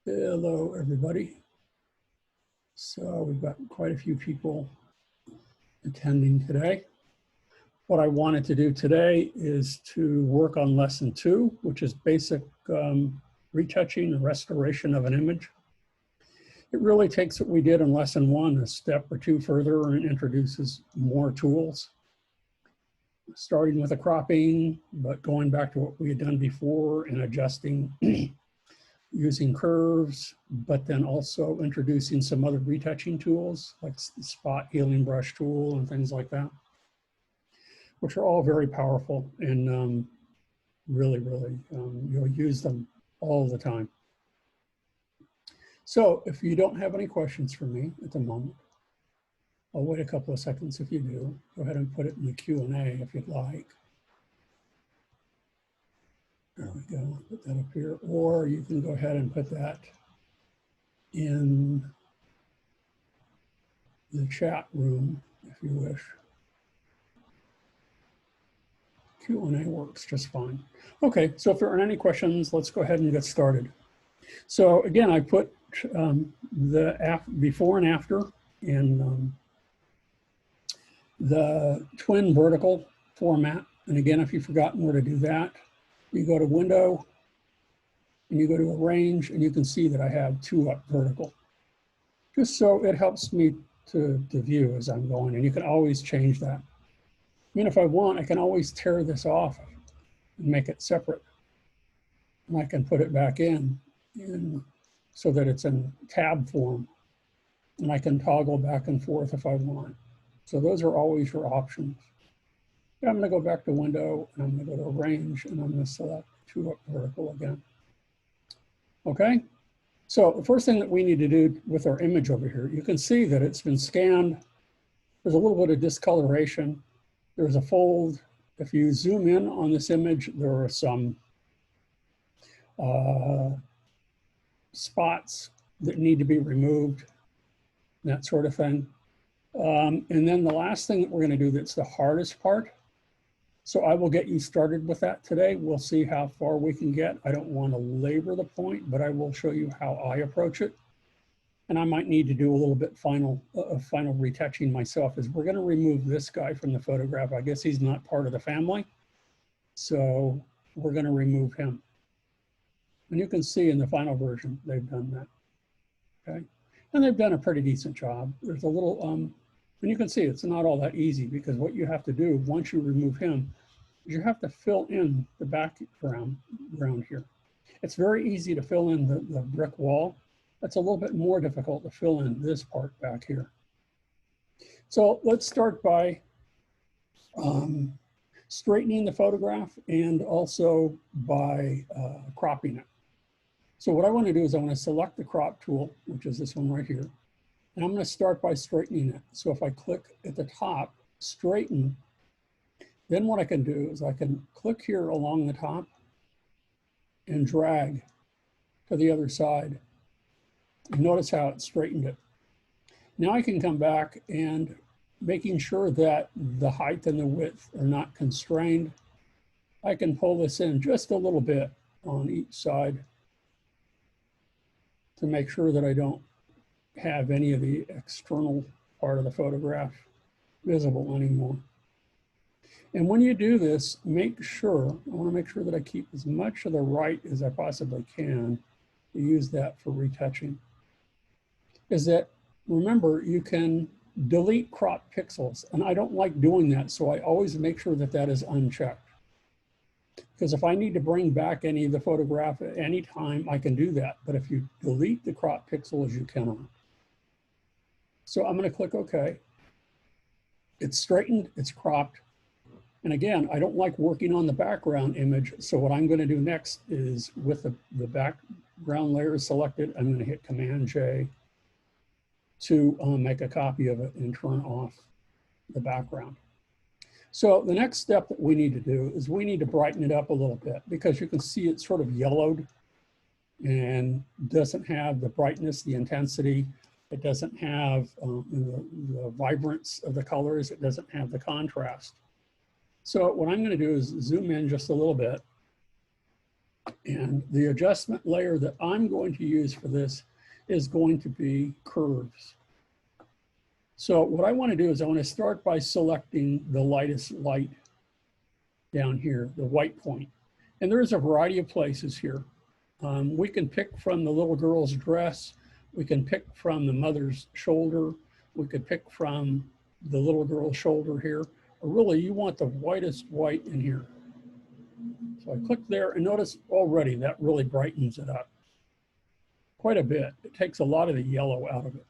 Hello, everybody. So we've got quite a few people attending today. What I wanted to do today is to work on lesson 2, which is basic retouching and restoration of an image. It really takes what we did in lesson 1 a step or two further and introduces more tools, starting with the cropping, but going back to what we had done before and adjusting using curves, but then also introducing some other retouching tools like the spot healing brush tool and things like that, which are all very powerful and really, you'll use them all the time. So if you don't have any questions for me at the moment, I'll wait a couple of seconds. If you do, go ahead and put it in the Q&A if you'd like. There we go, put that up here. Or you can go ahead and put that in the chat room if you wish. Q&A works just fine. Okay, so if there aren't any questions, let's go ahead and get started. So again, I put the before and after in the twin vertical format. And again, if you've forgotten where to do that, you go to Window and you go to Arrange, and you can see that I have 2 up vertical. Just so it helps me to view as I'm going, and you can always change that. I mean, if I want, I can always tear this off and make it separate. And I can put it back in so that it's in tab form. And I can toggle back and forth if I want. So those are always your options. I'm going to go back to Window, and I'm going to go to Arrange, and I'm going to select 2 up vertical again. Okay, so the first thing that we need to do with our image over here, you can see that it's been scanned. There's a little bit of discoloration. There's a fold. If you zoom in on this image, there are some spots that need to be removed, that sort of thing. And then the last thing that we're going to do that's the hardest part. So I will get you started with that today. We'll see how far we can get. I don't want to labor the point, but I will show you how I approach it. And I might need to do a little bit final retouching myself, as we're going to remove this guy from the photograph. I guess he's not part of the family. So we're going to remove him. And you can see in the final version, they've done that. Okay. And they've done a pretty decent job. There's a little, and you can see it's not all that easy, because what you have to do once you remove him is you have to fill in the background here. It's very easy to fill in the brick wall. It's a little bit more difficult to fill in this part back here. So let's start by straightening the photograph and also by cropping it. So what I want to do is I want to select the crop tool, which is this one right here. And I'm going to start by straightening it. So if I click at the top, straighten, then what I can do is I can click here along the top and drag to the other side. And notice how it straightened it. Now I can come back and making sure that the height and the width are not constrained, I can pull this in just a little bit on each side to make sure that I don't have any of the external part of the photograph visible anymore. And when you do this, make sure, I want to make sure that I keep as much of the right as I possibly can to use that for retouching. Is that, remember, you can delete crop pixels, and I don't like doing that, so I always make sure that that is unchecked. Because if I need to bring back any of the photograph at any time, I can do that. But if you delete the crop pixels, you cannot. So I'm going to click OK. It's straightened, it's cropped. And again, I don't like working on the background image. So what I'm going to do next is, with the background layer selected, I'm going to hit Command J to make a copy of it and turn off the background. So the next step that we need to do is we need to brighten it up a little bit, because you can see it's sort of yellowed and doesn't have the brightness, the intensity. It doesn't have the vibrance of the colors. It doesn't have the contrast. So what I'm going to do is zoom in just a little bit. And the adjustment layer that I'm going to use for this is going to be curves. So what I want to do is I want to start by selecting the lightest light down here, the white point. And there's a variety of places here. We can pick from the little girl's dress. We can pick from the mother's shoulder. We could pick from the little girl's shoulder here. Or really, you want the whitest white in here. So I click there and notice already that really brightens it up quite a bit. It takes a lot of the yellow out of it.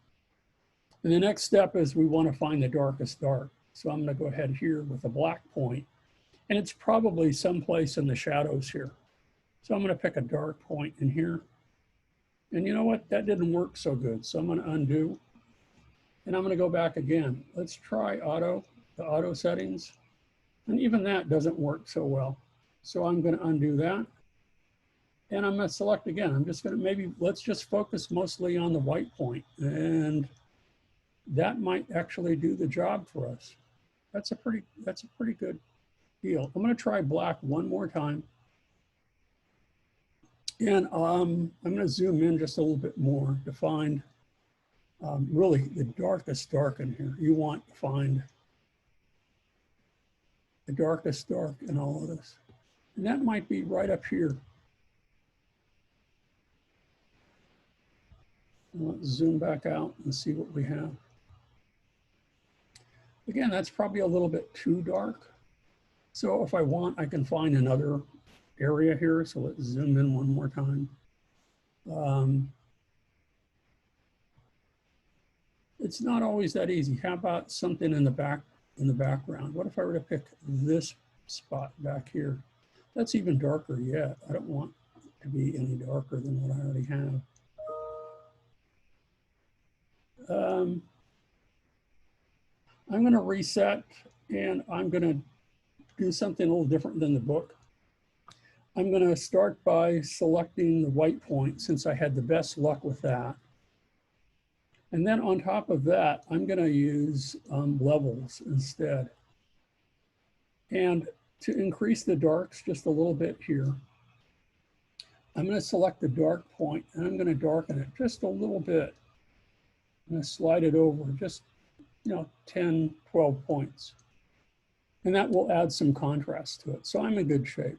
And the next step is we want to find the darkest dark. So I'm going to go ahead here with a black point. And it's probably someplace in the shadows here. So I'm going to pick a dark point in here. And you know what? That didn't work so good. So I'm going to undo. And I'm going to go back again. Let's try auto, the auto settings. And even that doesn't work so well. So I'm going to undo that. And I'm going to select again. I'm just going to let's just focus mostly on the white point. And that might actually do the job for us. That's a pretty good deal. I'm going to try black one more time. And I'm going to zoom in just a little bit more to find really the darkest dark in here. You want to find the darkest dark in all of this. And that might be right up here. Let's zoom back out and see what we have. Again, that's probably a little bit too dark. So if I want, I can find another area here. So let's zoom in one more time. It's not always that easy. How about something in the background? What if I were to pick this spot back here? That's even darker yet. I don't want it to be any darker than what I already have. I'm going to reset, and I'm going to do something a little different than the book. I'm going to start by selecting the white point since I had the best luck with that. And then on top of that, I'm going to use levels instead. And to increase the darks just a little bit here, I'm going to select the dark point and I'm going to darken it just a little bit. I'm going to slide it over just 10, 12 points. And that will add some contrast to it. So I'm in good shape.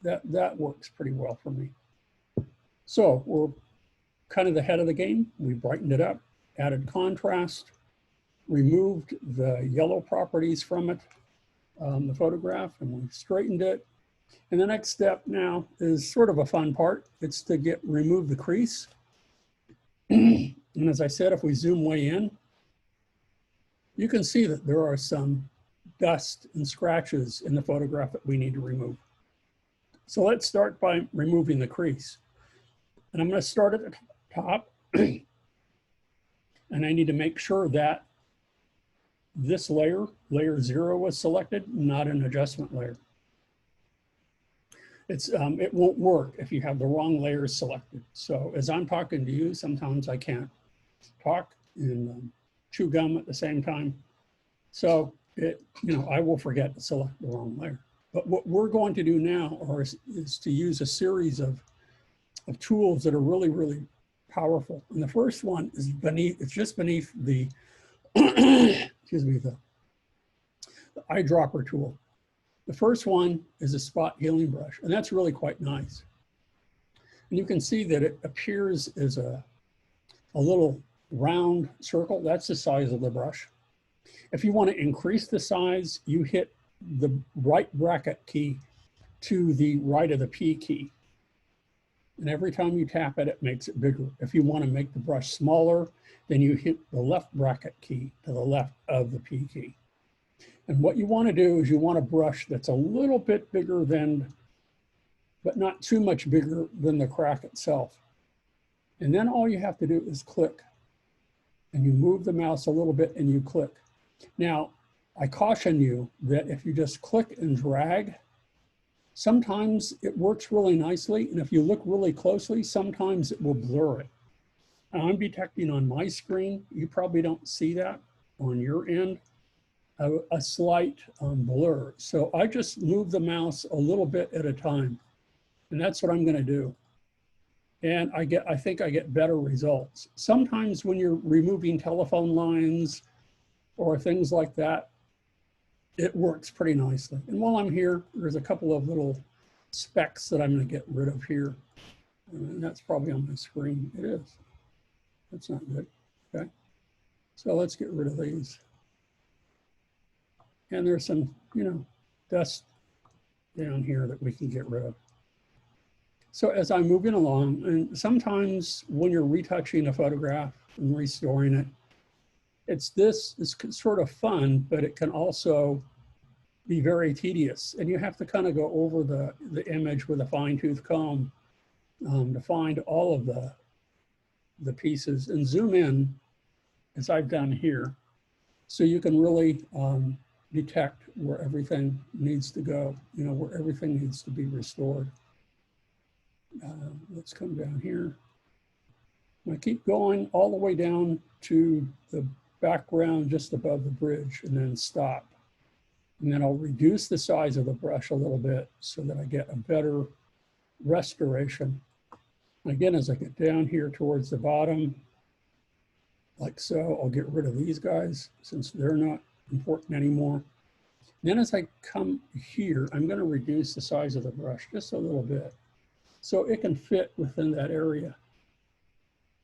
That works pretty well for me. So we're kind of the head of the game. We brightened it up, added contrast, removed the yellow properties from it, the photograph, and we straightened it. And the next step now is sort of a fun part. It's to remove the crease. And as I said, if we zoom way in, you can see that there are some dust and scratches in the photograph that we need to remove. So let's start by removing the crease. And I'm going to start at the top. And I need to make sure that this layer 0 was selected, not an adjustment layer. It won't work if you have the wrong layers selected. So as I'm talking to you, sometimes I can't talk and chew gum at the same time. So I will forget to select the wrong layer. But what we're going to do now is to use a series of tools that are really, really powerful. And the first one is just beneath the, excuse me, the eyedropper tool. The first one is a spot healing brush, and that's really quite nice. And you can see that it appears as a little round circle. That's the size of the brush. If you want to increase the size, you hit the right bracket key to the right of the P key. And every time you tap it, it makes it bigger. If you want to make the brush smaller, then you hit the left bracket key to the left of the P key. And what you want to do is you want a brush that's a little bit bigger than, but not too much bigger than the crack itself. And then all you have to do is click. And you move the mouse a little bit and you click. Now, I caution you that if you just click and drag, sometimes it works really nicely. And if you look really closely, sometimes it will blur it. And I'm detecting on my screen, you probably don't see that on your end, a slight blur. So I just move the mouse a little bit at a time. And that's what I'm going to do. And I think I get better results. Sometimes when you're removing telephone lines or things like that, it works pretty nicely. And while I'm here, there's a couple of little specks that I'm going to get rid of here. And that's probably on my screen. It is. That's not good. Okay. So let's get rid of these. And there's some, dust down here that we can get rid of. So as I'm moving along, and sometimes when you're retouching a photograph and restoring it, it's sort of fun, but it can also be very tedious. And you have to kind of go over the image with a fine-tooth comb to find all of the pieces and zoom in, as I've done here, so you can really detect where everything needs to go, where everything needs to be restored. Let's come down here. I keep going all the way down to the background just above the bridge and then stop. And then I'll reduce the size of the brush a little bit so that I get a better restoration. And again, as I get down here towards the bottom, like so, I'll get rid of these guys since they're not important anymore. Then as I come here, I'm going to reduce the size of the brush just a little bit so it can fit within that area.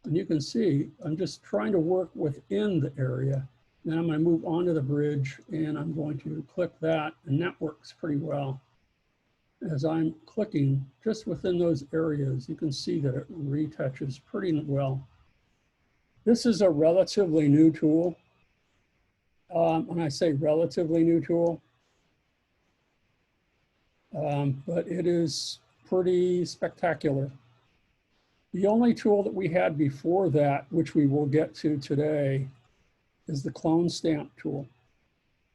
And you can see, I'm just trying to work within the area. Then I'm going to move onto the bridge and I'm going to click that, and that works pretty well. As I'm clicking just within those areas, you can see that it retouches pretty well. This is a relatively new tool. When I say relatively new tool, but it is pretty spectacular. The only tool that we had before that, which we will get to today, is the clone stamp tool.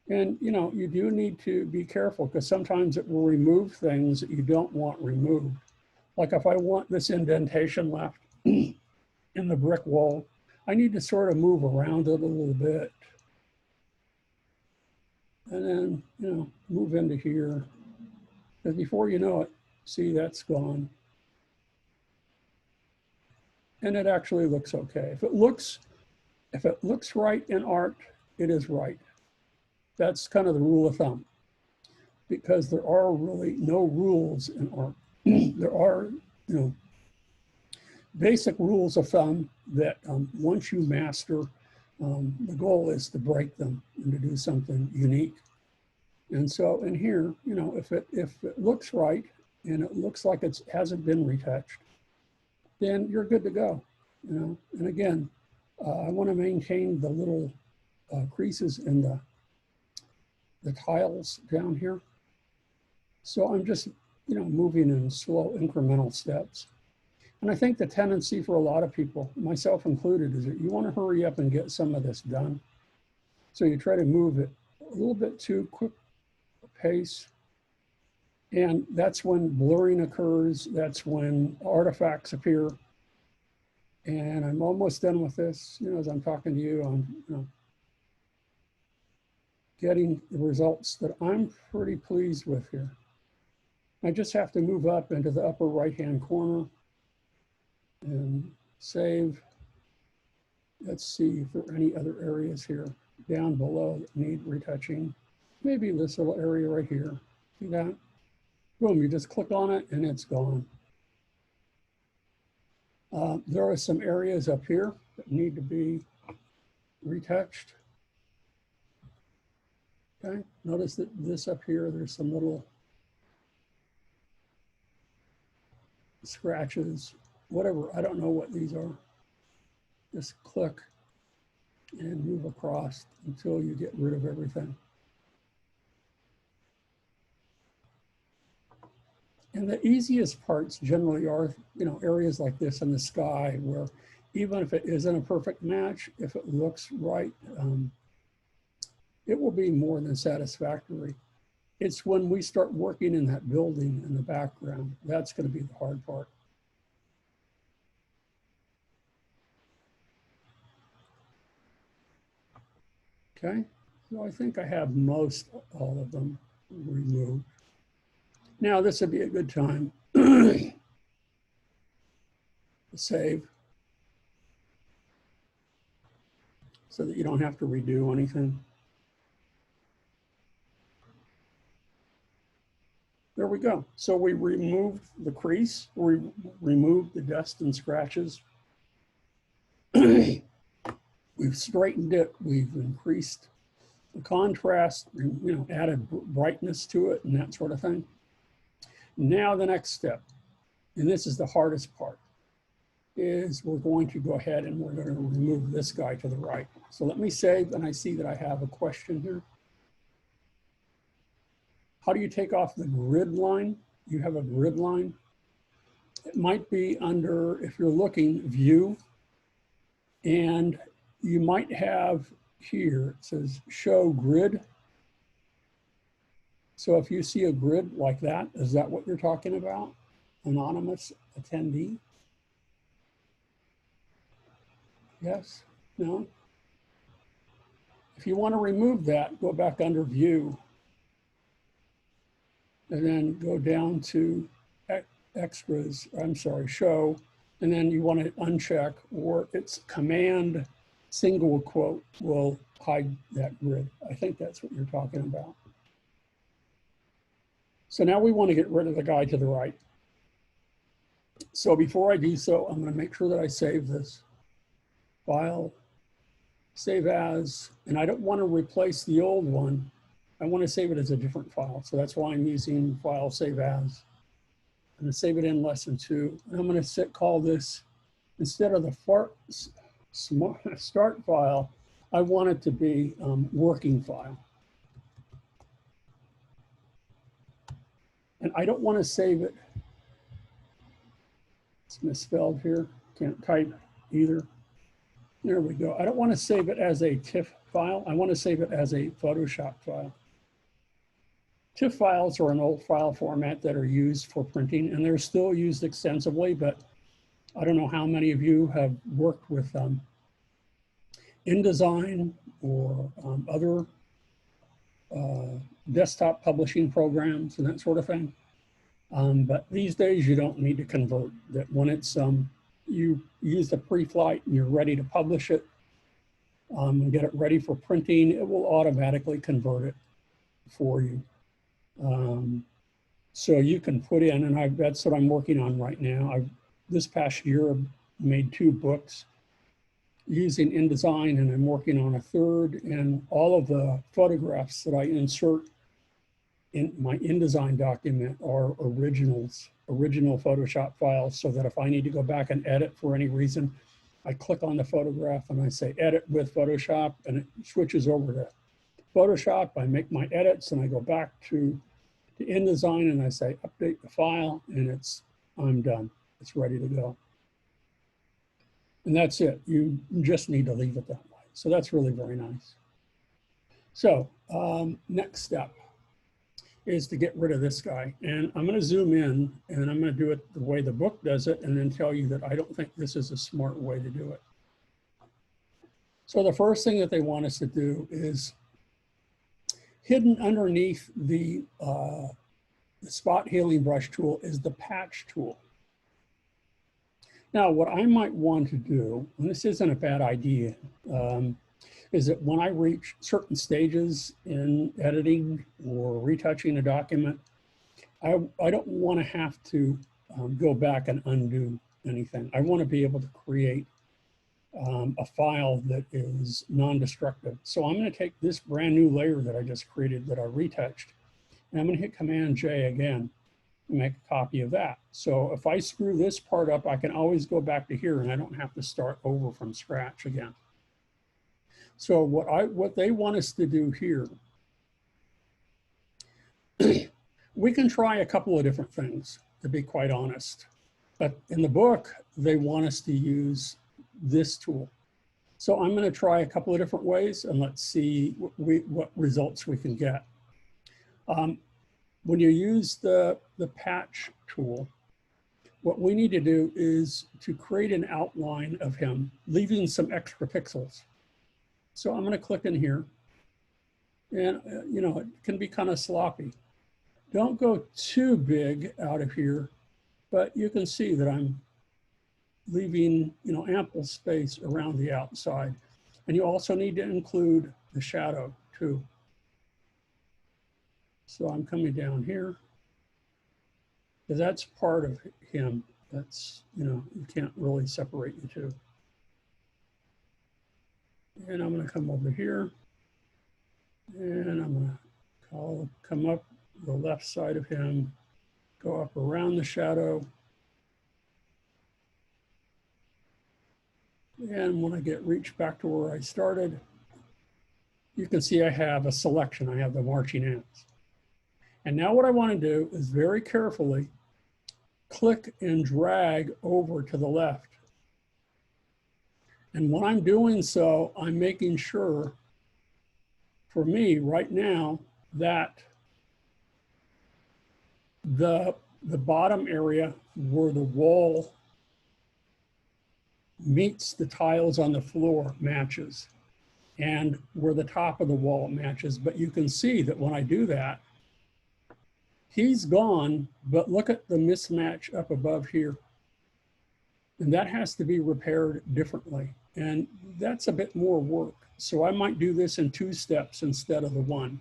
And you do need to be careful because sometimes it will remove things that you don't want removed. Like if I want this indentation left in the brick wall, I need to sort of move around it a little bit. And then, move into here. Because before you know it, see, that's gone. And it actually looks okay. If it looks right in art, it is right. That's kind of the rule of thumb, because there are really no rules in art. There are, basic rules of thumb that once you master, the goal is to break them and to do something unique. And so in here, if it looks right and it looks like it hasn't been retouched, then you're good to go. And again, I want to maintain the little creases in the tiles down here. So I'm just, moving in slow incremental steps. And I think the tendency for a lot of people, myself included, is that you want to hurry up and get some of this done. So you try to move it a little bit too quick pace. And that's when blurring occurs. That's when artifacts appear. And I'm almost done with this. As I'm talking to you, I'm getting the results that I'm pretty pleased with here. I just have to move up into the upper right-hand corner and save. Let's see if there are any other areas here down below that need retouching. Maybe this little area right here. See that? Boom, you just click on it and it's gone. There are some areas up here that need to be retouched. Okay, notice that this up here, there's some little scratches, whatever. I don't know what these are. Just click and move across until you get rid of everything. And the easiest parts generally are, areas like this in the sky, where even if it isn't a perfect match, if it looks right, it will be more than satisfactory. It's when we start working in that building in the background, that's going to be the hard part. Okay, so I think I have most all of them removed. Now this would be a good time Save, so that you don't have to redo anything. There we go. So we removed the crease, we removed the dust and scratches. We've straightened it, we've increased the contrast, added brightness to it and that sort of thing. Now the next step, and this is the hardest part, is we're going to go ahead and we're going to remove this guy to the right. So let me save, and I see that I have a question here. How do you take off the grid line? You have a grid line. It might be under, if you're looking, view, and you might have here, it says show grid. So if you see a grid like that, is that what you're talking about? Anonymous attendee? Yes? No? If you want to remove that, go back under view and then go down to extras, I'm sorry, show, and then you want to uncheck, or it's command single quote will hide that grid. I think that's what you're talking about. So now we want to get rid of the guy to the right. So before I do so, I'm going to make sure that I save this. File, save as, and I don't want to replace the old one. I want to save it as a different file. So that's why I'm using file save as. I'm going to save it in lesson 2. And I'm going to call this, instead of the start file, I want it to be working file. And I don't want to save it. It's misspelled here. Can't type either. There we go. I don't want to save it as a TIFF file. I want to save it as a Photoshop file. TIFF files are an old file format that are used for printing, and they're still used extensively, but I don't know how many of you have worked with InDesign or other desktop publishing programs and that sort of thing. But these days you don't need to convert. That when it's you use the pre-flight and you're ready to publish it and get it ready for printing, it will automatically convert it for you. So you can put in, and that's what I'm working on right now. This past year I've made 2 books using InDesign, and I'm working on a 3rd, and all of the photographs that I insert in my InDesign document are original Photoshop files, so that if I need to go back and edit for any reason, I click on the photograph and I say edit with Photoshop, and it switches over to Photoshop. I make my edits and I go back to InDesign and I say update the file, and I'm done. It's ready to go. And that's it. You just need to leave it that way. So that's really very nice. So next step is to get rid of this guy. And I'm going to zoom in, and I'm going to do it the way the book does it, and then tell you that I don't think this is a smart way to do it. So the first thing that they want us to do is hidden underneath the spot healing brush tool is the patch tool. Now, what I might want to do, and this isn't a bad idea, is that when I reach certain stages in editing or retouching a document, I don't want to have to go back and undo anything. I want to be able to create a file that is non-destructive. So I'm going to take this brand new layer that I just created that I retouched, and I'm going to hit Command J again and make a copy of that. So if I screw this part up, I can always go back to here and I don't have to start over from scratch again. So what they want us to do here, we can try a couple of different things, to be quite honest. But in the book, they want us to use this tool. So I'm going to try a couple of different ways, and let's see what results we can get. When you use the patch tool, what we need to do is to create an outline of him, leaving some extra pixels. So I'm going to click in here, and it can be kind of sloppy. Don't go too big out of here, but you can see that I'm leaving, ample space around the outside. And you also need to include the shadow too. So I'm coming down here, because that's part of him. That's, you can't really separate the two. And I'm going to come over here, and I'm going to come up the left side of him, go up around the shadow. And when I reach back to where I started, you can see I have a selection. I have the marching ants. And now what I want to do is very carefully click and drag over to the left. And when I'm doing so, I'm making sure, for me right now, that the bottom area where the wall meets the tiles on the floor matches, and where the top of the wall matches. But you can see that when I do that, he's gone, but look at the mismatch up above here. And that has to be repaired differently. And that's a bit more work. So I might do this in 2 steps instead of the 1.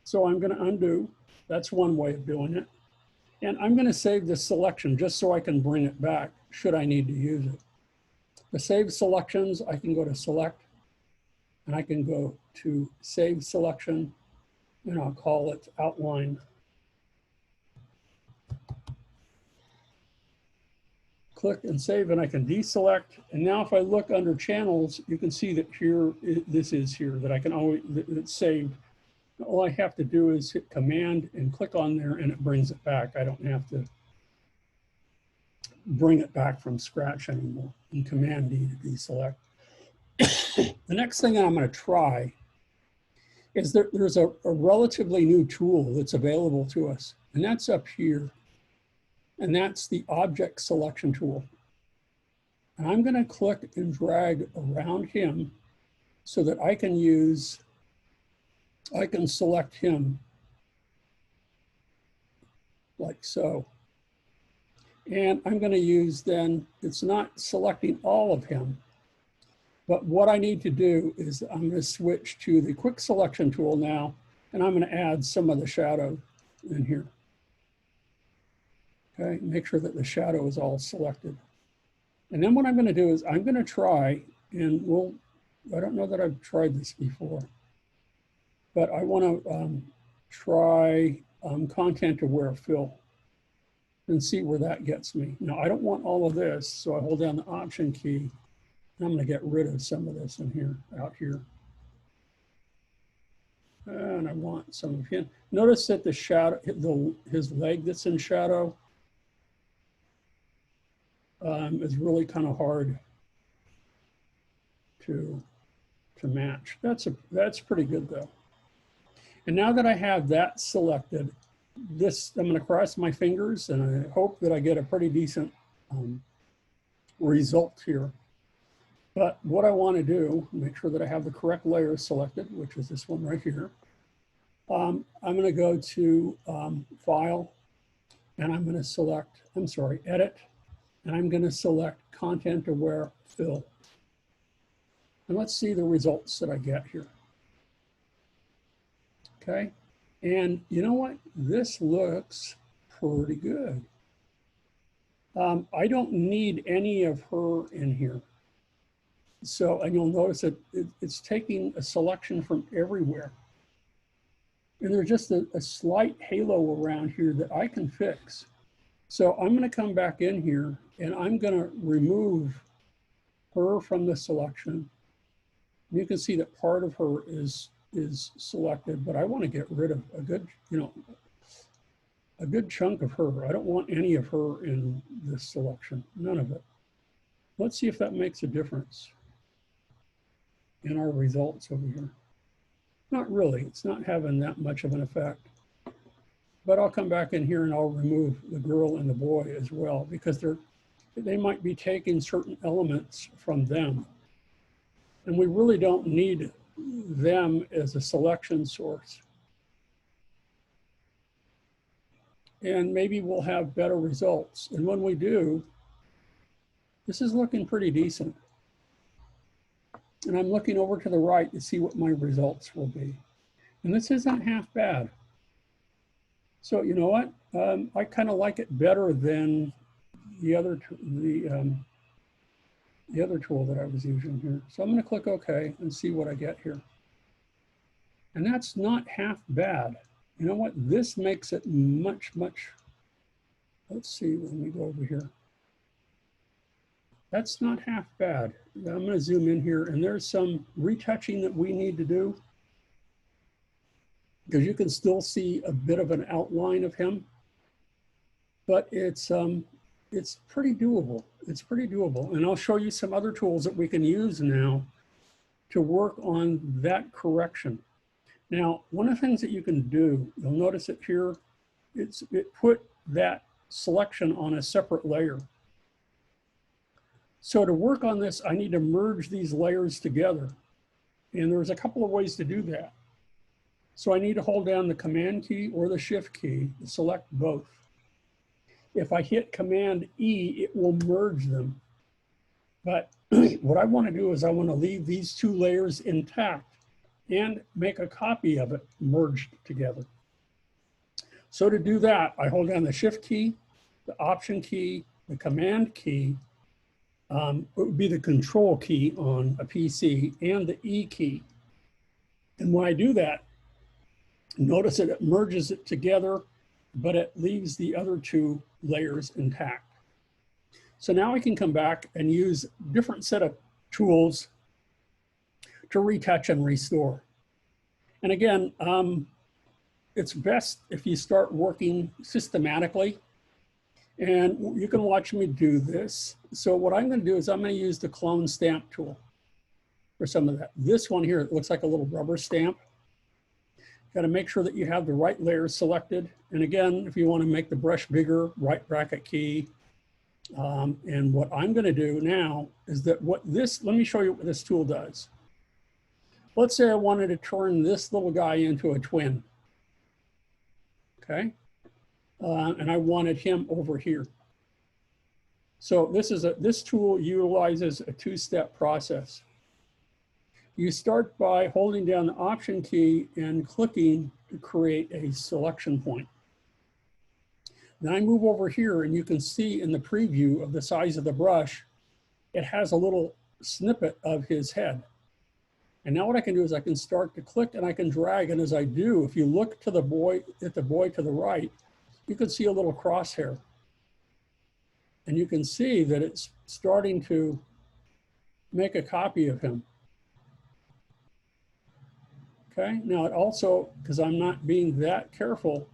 So I'm going to undo. That's one way of doing it. And I'm going to save this selection just so I can bring it back should I need to use it. To save selections, I can go to Select, and I can go to Save Selection, and I'll call it Outline. Click and save, and I can deselect. And now if I look under channels, you can see that here, this is here, that I can always, it's saved. All I have to do is hit Command and click on there, and it brings it back. I don't have to bring it back from scratch anymore. And Command D to deselect. The next thing I'm going to try is there's a relatively new tool that's available to us, and that's up here. And that's the object selection tool. And I'm going to click and drag around him so that I can select him like so. And I'm going to use then, it's not selecting all of him, but what I need to do is I'm going to switch to the quick selection tool now, and I'm going to add some of the shadow in here. Okay, make sure that the shadow is all selected. And then what I'm going to do is I'm going to try, and I don't know that I've tried this before, but I want to try content aware fill and see where that gets me. Now, I don't want all of this, so I hold down the Option key, and I'm going to get rid of some of this in here, out here. And I want some of him. Notice that the shadow, his leg that's in shadow, is really kind of hard to match. That's pretty good though. And now that I have that selected, I'm going to cross my fingers, and I hope that I get a pretty decent result here. But what I want to do, make sure that I have the correct layer selected, which is this one right here. I'm going to go to File, and I'm going to select, Edit, and I'm going to select Content Aware Fill. And let's see the results that I get here. Okay, and you know what? This looks pretty good. I don't need any of her in here. So, and you'll notice that it's taking a selection from everywhere. And there's just a slight halo around here that I can fix. So I'm going to come back in here, and I'm going to remove her from the selection. You can see that part of her is selected, but I want to get rid of a good chunk of her. I don't want any of her in this selection, none of it. Let's see if that makes a difference in our results over here. Not really, it's not having that much of an effect. But I'll come back in here and I'll remove the girl and the boy as well, because they might be taking certain elements from them. And we really don't need them as a selection source. and maybe we'll have better results. And when we do, this is looking pretty decent. And I'm looking over to the right to see what my results will be. And this isn't half bad. So you know what? I kind of like it better than the other tool that I was using here. So I'm going to click OK and see what I get here. And that's not half bad. You know what? This makes it much, let's see, let me go over here. That's not half bad. I'm going to zoom in here, and there's some retouching that we need to do, because you can still see a bit of an outline of him, but it's pretty doable. It's pretty doable. And I'll show you some other tools that we can use now to work on that correction. Now, one of the things that you can do, you'll notice it here, it put that selection on a separate layer. So to work on this, I need to merge these layers together. And there's a couple of ways to do that. So I need to hold down the Command key or the Shift key to select both. If I hit Command E, it will merge them. But what I want to do is I want to leave these two layers intact and make a copy of it merged together. So to do that, I hold down the Shift key, the Option key, the Command key. It would be the Control key on a PC, and the E key. And when I do that, notice that it merges it together, but it leaves the other two layers intact. So now I can come back and use a different set of tools to retouch and restore. And again, it's best if you start working systematically. And you can watch me do this. So what I'm going to do is I'm going to use the clone stamp tool for some of that. This one here, it looks like a little rubber stamp. Got to make sure that you have the right layers selected. And again, if you want to make the brush bigger, right bracket key. And what I'm going to do now is that let me show you what this tool does. Let's say I wanted to turn this little guy into a twin. Okay. And I wanted him over here. So this tool utilizes a two-step process. You start by holding down the Option key and clicking to create a selection point. Then I move over here, and you can see in the preview of the size of the brush, it has a little snippet of his head. And now what I can do is I can start to click and I can drag, and as I do, if you look to the boy to the right, you can see a little crosshair. And you can see that it's starting to make a copy of him. Okay, now it also, because I'm not being that careful,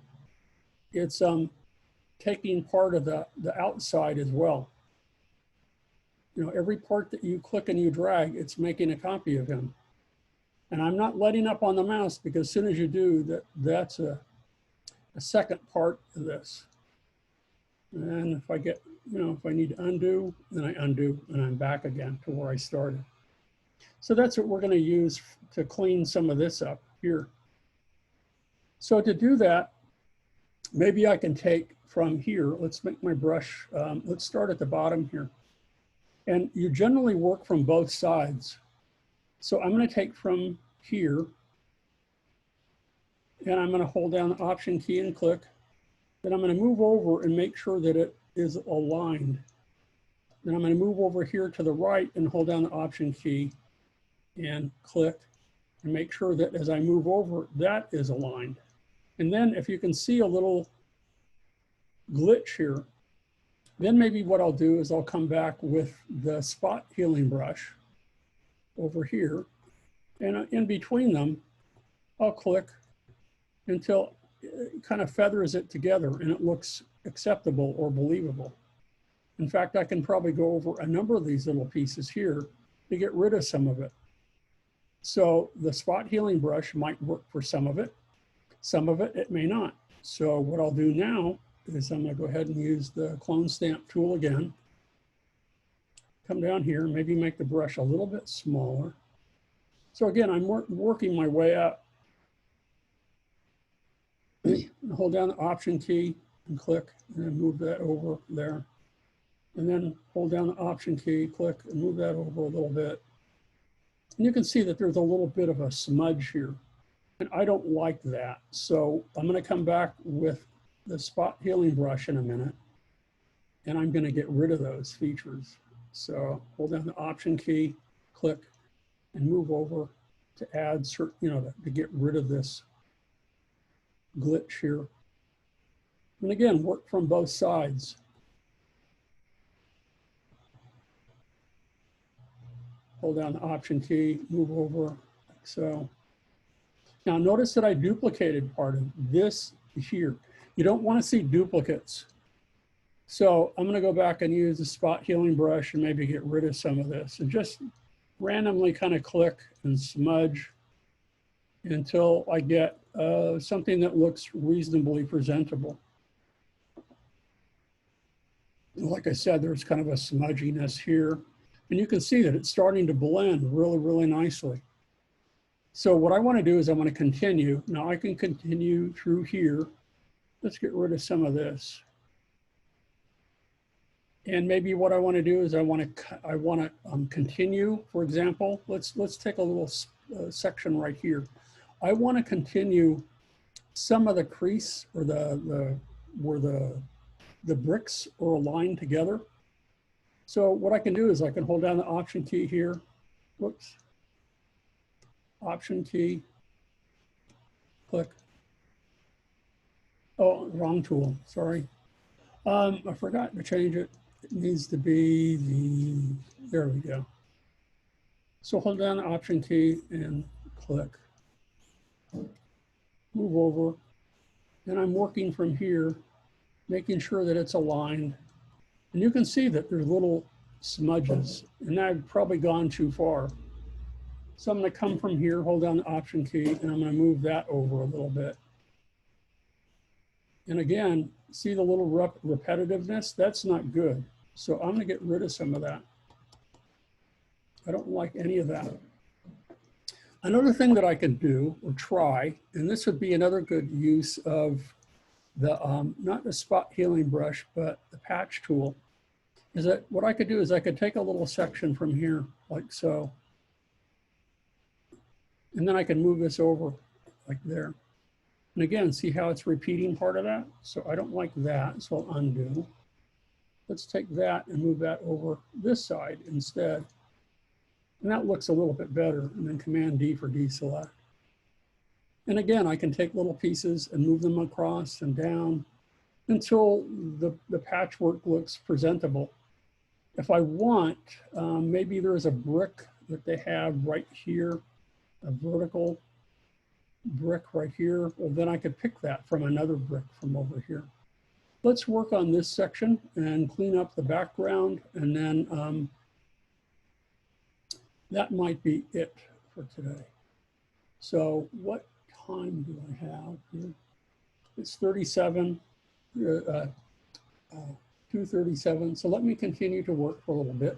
it's taking part of the outside as well. You know, every part that you click and you drag, it's making a copy of him. And I'm not letting up on the mouse, because as soon as you do, that's a second part of this. And if I get, if I need to undo, then I undo, and I'm back again to where I started. So that's what we're going to use to clean some of this up here. So to do that, maybe I can take from here, let's make my brush, let's start at the bottom here. And you generally work from both sides. So I'm going to take from here, and I'm going to hold down the Option key and click. Then I'm going to move over and make sure that it is aligned. Then I'm going to move over here to the right and hold down the Option key and click, and make sure that as I move over, that is aligned. And then if you can see a little glitch here, then maybe what I'll do is I'll come back with the spot healing brush over here, and in between them, I'll click until it kind of feathers it together and it looks acceptable or believable. In fact, I can probably go over a number of these little pieces here to get rid of some of it. So the spot healing brush might work for some of it it may not. So what I'll do now is I'm going to go ahead and use the clone stamp tool again. Come down here, maybe make the brush a little bit smaller. So again, I'm working my way up. Hold down the Option key, and click, and then move that over there. And then hold down the Option key, click, and move that over a little bit. And you can see that there's a little bit of a smudge here. And I don't like that. So I'm going to come back with the spot healing brush in a minute. And I'm going to get rid of those features. So hold down the Option key, click, and move over to add certain, to get rid of this glitch here. And again, work from both sides. Hold down the Option key, move over like so. Now notice that I duplicated part of this here. You don't want to see duplicates. So I'm going to go back and use the spot healing brush and maybe get rid of some of this and just randomly kind of click and smudge until I get something that looks reasonably presentable. Like I said, there's kind of a smudginess here. And you can see that it's starting to blend really, really nicely. So what I want to do is I want to continue. Now I can continue through here. Let's get rid of some of this. And maybe what I want to do is I want to continue. For example, let's take a little section right here. I want to continue some of the crease or where the bricks are aligned together. So what I can do is I can hold down the Option key here. Whoops. Option key. Click. Oh, wrong tool. Sorry. I forgot to change it. It needs to be there we go. So hold down the Option key and click. Move over. And I'm working from here, making sure that it's aligned. And you can see that there's little smudges, and I've probably gone too far. So I'm going to come from here, hold down the Option key, and I'm going to move that over a little bit. And again, see the little repetitiveness? That's not good. So I'm going to get rid of some of that. I don't like any of that. Another thing that I can do or try, and this would be another good use of the, not the spot healing brush, but the patch tool, is that what I could do is I could take a little section from here like so. And then I can move this over like there. And again, see how it's repeating part of that? So I don't like that, so I'll undo. Let's take that and move that over this side instead. And that looks a little bit better. And then Command D for deselect. And again, I can take little pieces and move them across and down until the patchwork looks presentable. If I want, maybe there's a brick that they have right here, a vertical brick right here. Well, then I could pick that from another brick from over here. Let's work on this section and clean up the background, and then that might be it for today. So what time do I have here? It's 2:37. So let me continue to work for a little bit.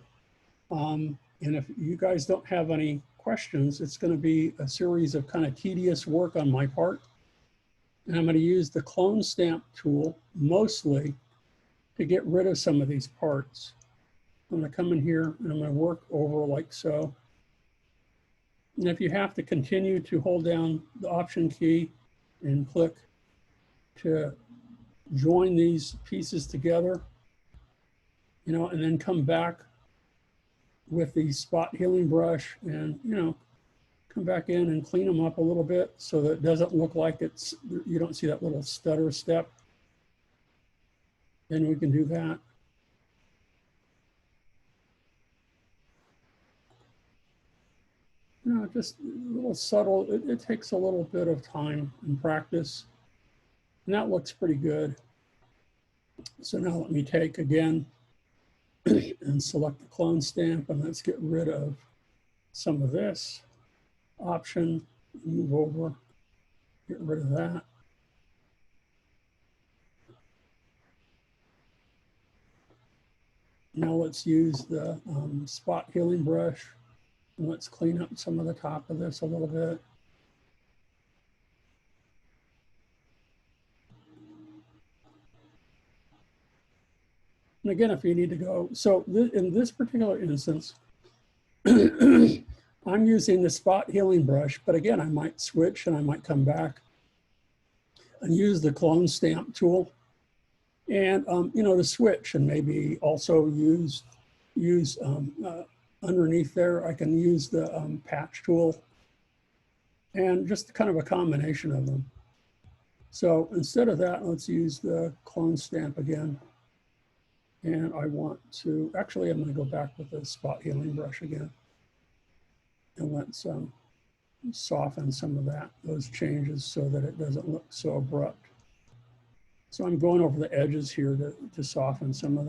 And if you guys don't have any questions, it's going to be a series of kind of tedious work on my part. And I'm going to use the clone stamp tool mostly to get rid of some of these parts. I'm going to come in here and I'm going to work over like so. And if you have to continue to hold down the Option key and click to join these pieces together, and then come back with the spot healing brush and, come back in and clean them up a little bit so that it doesn't look like you don't see that little stutter step. Then we can do that. Just a little subtle. It takes a little bit of time and practice. And that looks pretty good. So now let me take again and select the clone stamp, and let's get rid of some of this. Option, move over, get rid of that. Now let's use the spot healing brush, and let's clean up some of the top of this a little bit. And again, if you need to go, so in this particular instance, I'm using the spot healing brush, but again, I might switch and I might come back and use the clone stamp tool and, you know, to switch and maybe also use underneath there, I can use the patch tool and just kind of a combination of them. So instead of that, let's use the clone stamp again. And I want to, actually, I'm going to go back with the spot healing brush again. And let's soften some of those changes so that it doesn't look so abrupt. So I'm going over the edges here to soften some of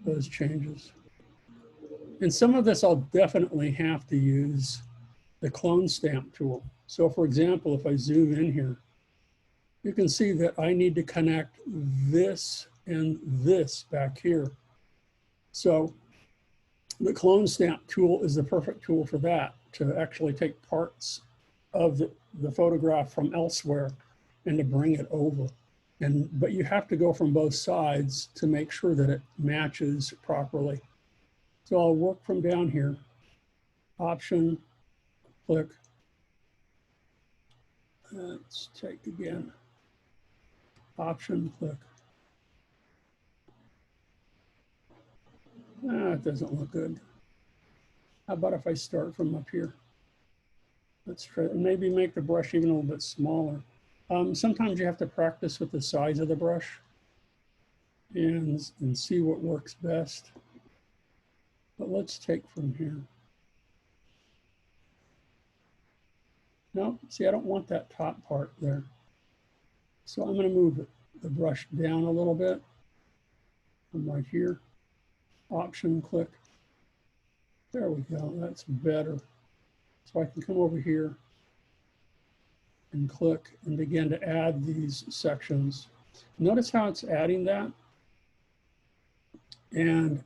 those changes. And some of this I'll definitely have to use the clone stamp tool. So for example, if I zoom in here, you can see that I need to connect this and this back here. So the clone stamp tool is the perfect tool for that, to actually take parts of the photograph from elsewhere and to bring it over. But you have to go from both sides to make sure that it matches properly. So I'll work from down here, Option, click. Let's take again, Option, click. It doesn't look good. How about if I start from up here? Let's try, maybe make the brush even a little bit smaller. Sometimes you have to practice with the size of the brush and see what works best. But let's take from here. No, see, I don't want that top part there. So I'm going to move the brush down a little bit from right here. Option, click. There we go, that's better. So I can come over here and click and begin to add these sections. Notice how it's adding that. And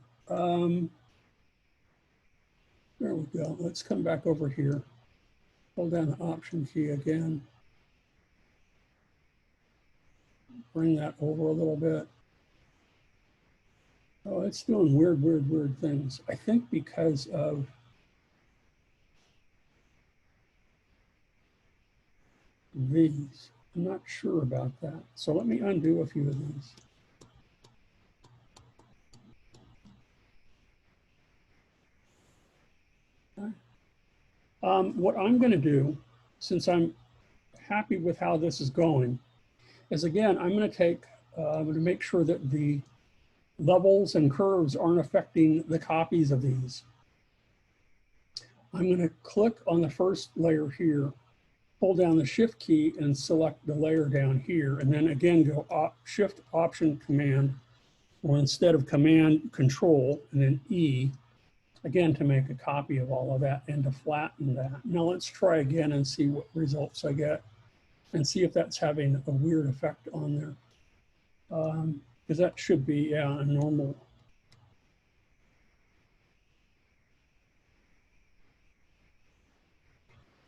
there we go. Let's come back over here. Hold down the Option key again. Bring that over a little bit. Oh, it's doing weird things. I think because of these. I'm not sure about that. So let me undo a few of these. Okay. What I'm going to do, since I'm happy with how this is going, is again, I'm going to take, to make sure that the levels and curves aren't affecting the copies of these. I'm going to click on the first layer here, hold down the Shift key and select the layer down here, and then again go Shift, Option, Command, or instead of Command, Control, and then E, again to make a copy of all of that and to flatten that. Now let's try again and see what results I get and see if that's having a weird effect on there. Because that should be, yeah, a normal.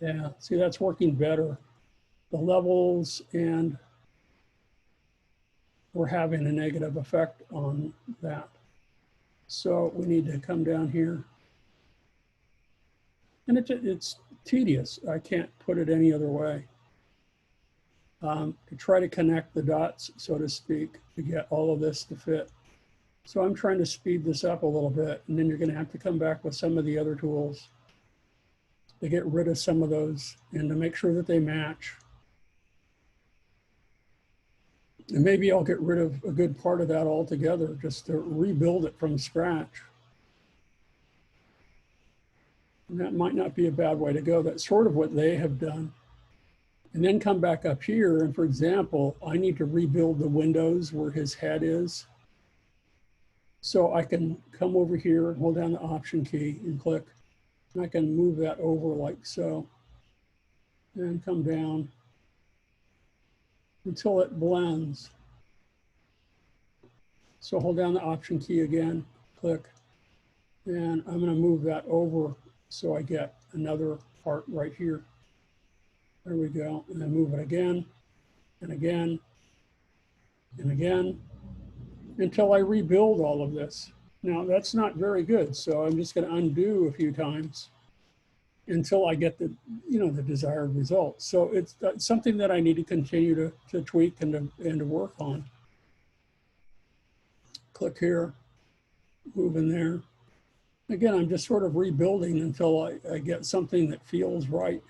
Yeah, see, that's working better. The levels, and we're having a negative effect on that. So we need to come down here. And it's tedious. I can't put it any other way. To try to connect the dots, so to speak, to get all of this to fit. So I'm trying to speed this up a little bit, and then you're going to have to come back with some of the other tools to get rid of some of those and to make sure that they match. And maybe I'll get rid of a good part of that altogether, just to rebuild it from scratch. And that might not be a bad way to go. That's sort of what they have done. And then come back up here, and for example, I need to rebuild the windows where his head is. So I can come over here and hold down the Option key and click, and I can move that over like so, and come down until it blends. So hold down the Option key again, click, and I'm going to move that over so I get another part right here. There we go, and then move it again, and again, and again. until I rebuild all of this. Now that's not very good, so I'm just going to undo a few times until I get the, the desired result. So it's something that I need to continue to tweak and to work on. Click here, move in there. Again, I'm just sort of rebuilding until I get something that feels right.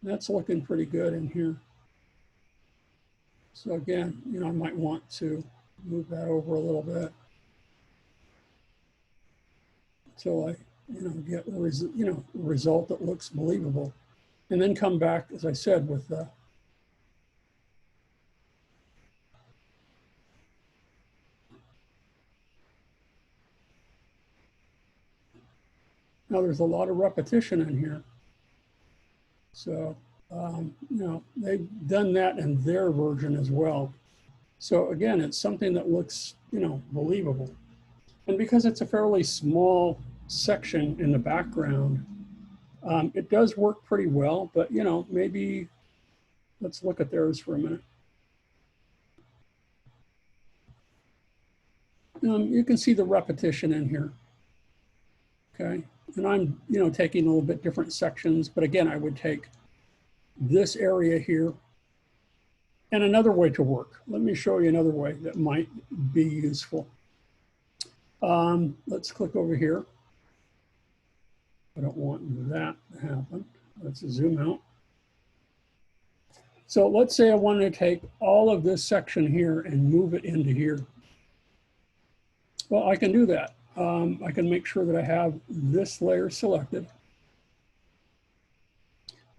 That's looking pretty good in here. So again, I might want to move that over a little bit until I, get the result that looks believable, and then come back, as I said, with the now there's a lot of repetition in here. So, they've done that in their version as well. So again, it's something that looks, believable. And because it's a fairly small section in the background, it does work pretty well, but, maybe let's look at theirs for a minute. You can see the repetition in here, okay? And I'm, taking a little bit different sections, but again, I would take this area here and another way to work. Let me show you another way that might be useful. Let's click over here. I don't want that to happen. Let's zoom out. So let's say I wanted to take all of this section here and move it into here. Well, I can do that. I can make sure that I have this layer selected.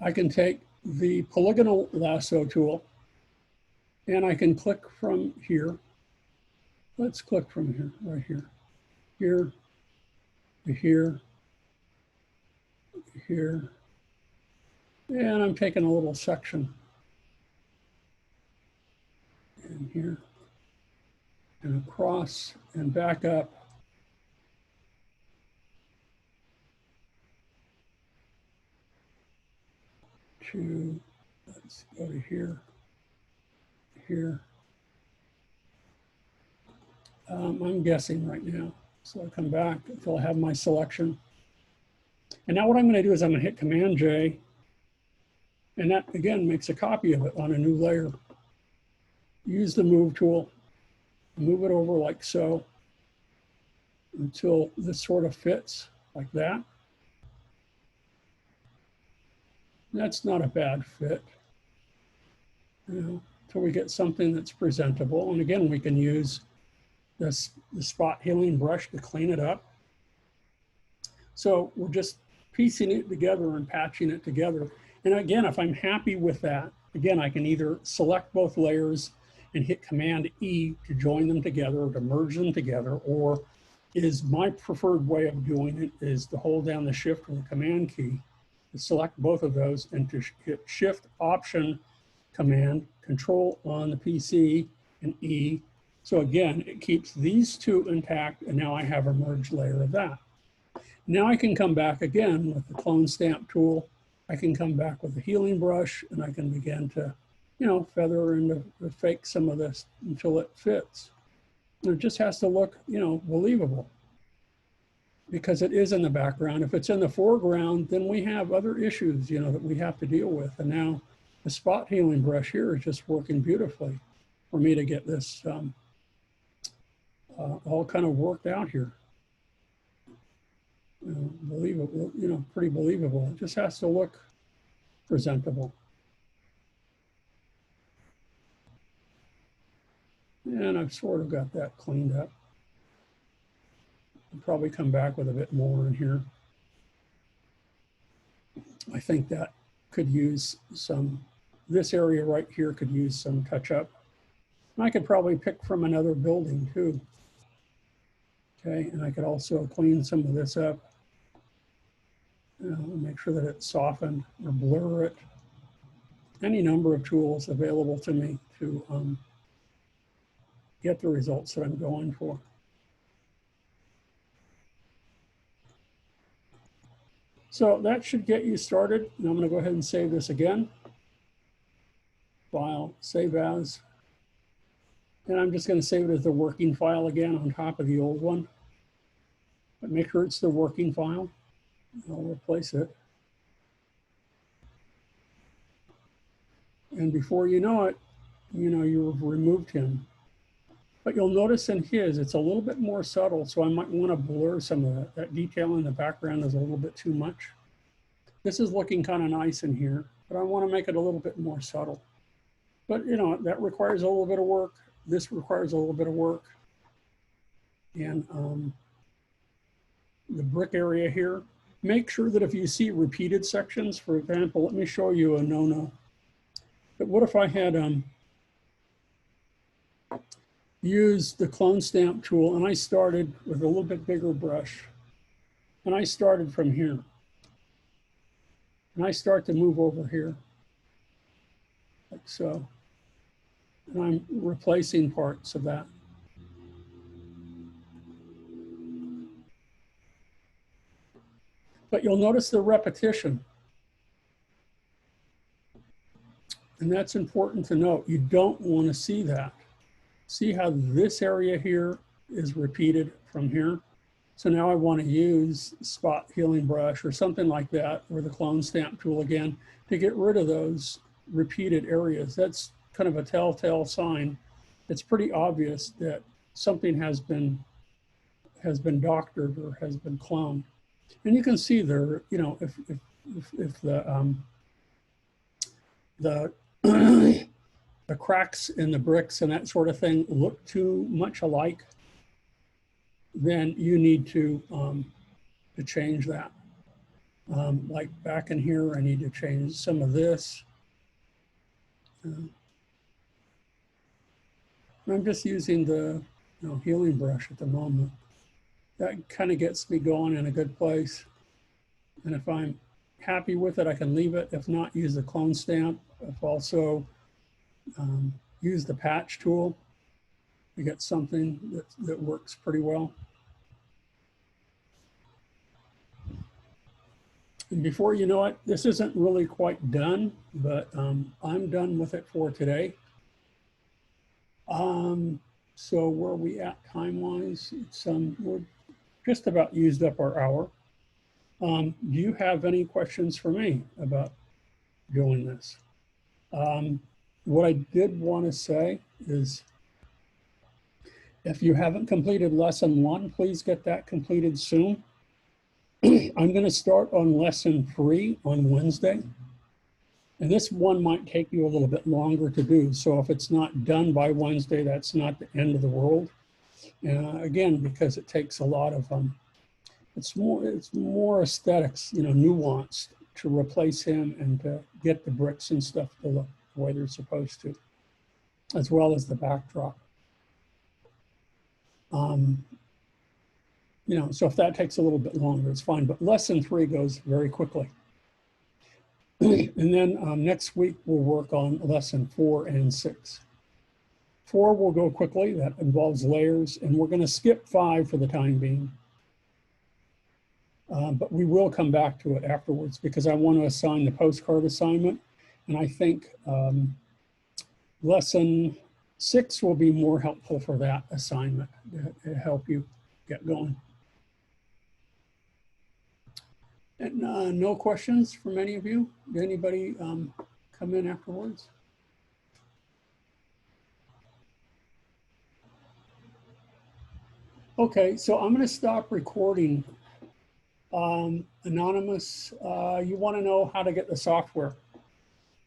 I can take the Polygonal Lasso tool and I can click from here. Let's click from here, right here. Here, to here, to here. And I'm taking a little section. And here, and across, and back up. Let's go to here, here. I'm guessing right now. So I come back until I have my selection. And now what I'm going to do is I'm going to hit Command J. And that, again, makes a copy of it on a new layer. Use the Move tool. Move it over like so until this sort of fits like that. That's not a bad fit. Until we get something that's presentable. And again, we can use the spot healing brush to clean it up. So we're just piecing it together and patching it together. And again, if I'm happy with that, again, I can either select both layers and hit Command E to join them together or to merge them together, or is my preferred way of doing it is to hold down the Shift or the Command key, to select both of those and to hit Shift, Option, Command, Control on the PC, and E. So again, it keeps these two intact, and now I have a merged layer of that. Now I can come back again with the Clone Stamp tool. I can come back with the healing brush, and I can begin to, feather and to fake some of this until it fits. And it just has to look, believable, because it is in the background. If it's in the foreground, then we have other issues, that we have to deal with. And now the spot healing brush here is just working beautifully for me to get this all kind of worked out here. Believable, pretty believable. It just has to look presentable. And I've sort of got that cleaned up. I'll probably come back with a bit more in here. I think that could use some, this area right here could use some touch up. And I could probably pick from another building too. Okay, and I could also clean some of this up. Make sure that it's softened or blur it. Any number of tools available to me to get the results that I'm going for. So that should get you started. And I'm going to go ahead and save this again. File, save as. And I'm just going to save it as the working file again on top of the old one. But make sure it's the working file. I'll replace it. And before you know it, you've removed him. But you'll notice in his, it's a little bit more subtle. So I might want to blur some of that. That detail in the background is a little bit too much. This is looking kind of nice in here, but I want to make it a little bit more subtle. But that requires a little bit of work. This requires a little bit of work. And the brick area here, make sure that if you see repeated sections, for example, let me show you a no-no. But what if I had used the clone stamp tool and I started with a little bit bigger brush and I started from here and I start to move over here like so, and I'm replacing parts of that. But you'll notice the repetition. And that's important to note. You don't want to see that. See how this area here is repeated from here? So now I want to use spot healing brush or something like that, or the clone stamp tool again, to get rid of those repeated areas. That's kind of a telltale sign. It's pretty obvious that something has been doctored or has been cloned. And you can see there, if the the cracks in the bricks and that sort of thing look too much alike, then you need to change that. Like back in here, I need to change some of this. I'm just using the healing brush at the moment. That kind of gets me going in a good place. And if I'm happy with it, I can leave it. If not, use the clone stamp. I've also use the patch tool to get something that works pretty well. And before you know it, this isn't really quite done, but I'm done with it for today. So where are we at time-wise? We're just about used up our hour. Do you have any questions for me about doing this? What I did want to say is, if you haven't completed lesson 1, please get that completed soon. I'm going to start on lesson 3 on Wednesday. And this one might take you a little bit longer to do. So if it's not done by Wednesday, that's not the end of the world. Again, because it takes a lot of, it's more aesthetics, nuanced to replace him and to get the bricks and stuff to look the way they're supposed to, as well as the backdrop. So if that takes a little bit longer, it's fine. But lesson 3 goes very quickly. And then next week, we'll work on lesson 4 and 6. 4 will go quickly. That involves layers. And we're going to skip 5 for the time being. But we will come back to it afterwards because I want to assign the postcard assignment. And I think lesson 6 will be more helpful for that assignment to help you get going. And no questions from any of you? Did anybody come in afterwards? Okay, so I'm going to stop recording. Anonymous, you want to know how to get the software.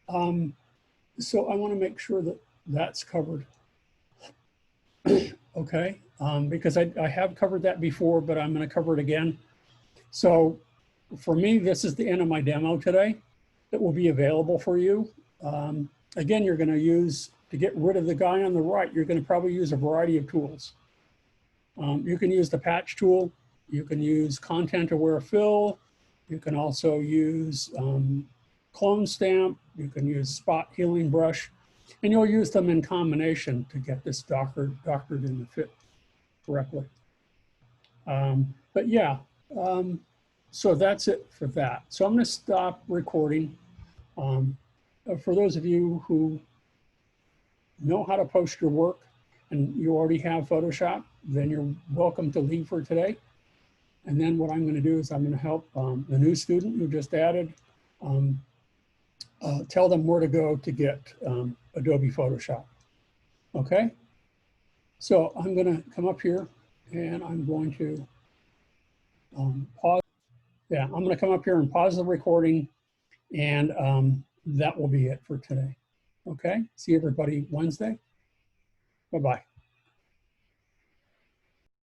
So I want to make sure that that's covered. Okay, because I have covered that before, but I'm going to cover it again. So for me, this is the end of my demo today. It will be available for you. Again, you're going to use, to get rid of the guy on the right, you're going to probably use a variety of tools. You can use the patch tool. You can use content-aware fill. You can also use clone stamp. You can use spot healing brush. And you'll use them in combination to get this doctored in the fit correctly. But yeah, so that's it for that. So I'm going to stop recording. For those of you who know how to post your work and you already have Photoshop, then you're welcome to leave for today. And then what I'm going to do is I'm going to help the new student who just added, tell them where to go to get Adobe Photoshop. Okay? So I'm going to come up here and I'm going to pause. Yeah, I'm going to come up here and pause the recording, and that will be it for today. Okay? See everybody Wednesday. Bye-bye.